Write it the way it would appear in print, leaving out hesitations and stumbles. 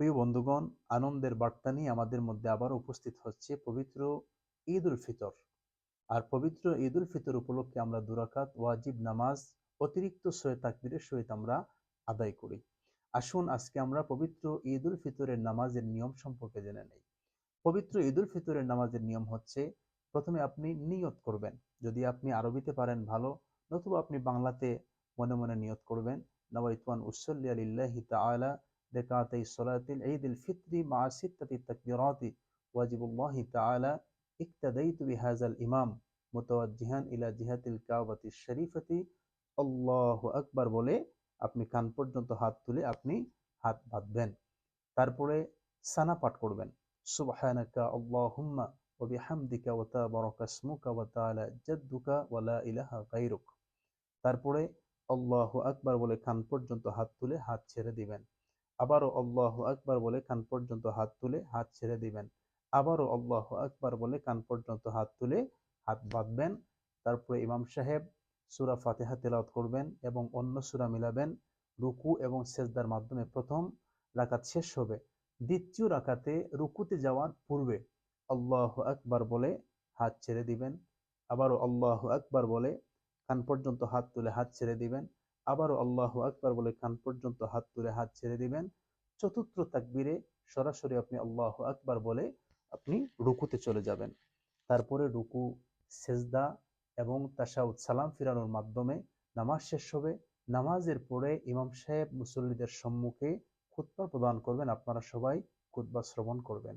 প্রিয় বন্ধুগণ, আনন্দের বার্তা নিয়ে আমাদের মধ্যে আবার উপস্থিত হচ্ছে পবিত্র ঈদ উল ফিতর। আর পবিত্র ঈদ উল ফিতর উপলক্ষে আমরা 2 রাকাত ওয়াজিব নামাজ অতিরিক্ত সূরা তাকবীরের সহিত আমরা আদায় করি। আসুন আজকে আমরা পবিত্র ঈদ উল ফিতরের নামাজের নিয়ম সম্পর্কে জেনে নেই। পবিত্র ঈদ উল ফিতরের নামাজের নিয়ম হচ্ছে, প্রথমে আপনি নিয়ত করবেন। যদি আপনি আরবিতে পারেন ভালো, নতুবা আপনি বাংলাতে মনে মনে নিয়ত করবেন। নাওয়াইতু আন উসাল্লিয়া লিল্লাহি তাআলা রাকাতাই সালাতিল ঈদিল ফিতরি মা সিত্তাতি তাকবীরাতি ওয়াজিবুল্লাহি তাআলা ইক্তাদাইতু বিহাযাল ইমাম মুতাওয়াজ্জিহান ইলা জিহাতিল কাবাতিশ শরীফাতি আল্লাহু আকবার বলে আপনি কান পর্যন্ত হাত তুলে আপনি হাত বাঁধবেন। তারপরে সানা পাঠ করবেন। সুবহানাকা আল্লাহুম্মা ওয়া বিহামদিকা ওয়া তাবারাকা ইসমুকা ওয়া তাআলা জাদ্দুকা ওয়া লা ইলাহা গায়রুক। তারপরে আল্লাহু আকবার বলে কান পর্যন্ত হাত তুলে হাত ছেড়ে দিবেন। আবারও আল্লাহু আকবার বলে কান পর্যন্ত হাত তুলে হাত ছেড়ে দিবেন। আবারও আল্লাহু আকবার বলে কান পর্যন্ত হাত তুলে হাত বাঁধবেন। তারপরে ইমাম সাহেব সূরা ফাতিহা তেলাওয়াত করবেন এবং অন্য সূরা মিলাবেন। রুকু এবং সেজদার মাধ্যমে প্রথম রাকাত শেষ হবে। দ্বিতীয় রাকাতে রুকুতে যাওয়ার পূর্বে আল্লাহু আকবার বলে হাত ছেড়ে দিবেন। আবারও আল্লাহু আকবার বলে কান পর্যন্ত হাত তুলে হাত ছেড়ে দিবেন। আবারও আল্লাহু আকবার বলে কান পর্যন্ত হাত তুলে হাত ছেড়ে দিবেন। চতুর্থ তাকবীরে সরাসরি আপনি আল্লাহু আকবার বলে আপনি রুকুতে চলে যাবেন। তারপরে রুকু, সেজদা এবং তাশাহুদ সালাম ফিরানোর মাধ্যমে নামাজ শেষ হবে। নামাজের পরে ইমাম সাহেব মুসল্লিদের সম্মুখে খুতবা প্রদান করবেন। আপনারা সবাই খুতবা শ্রবণ করবেন।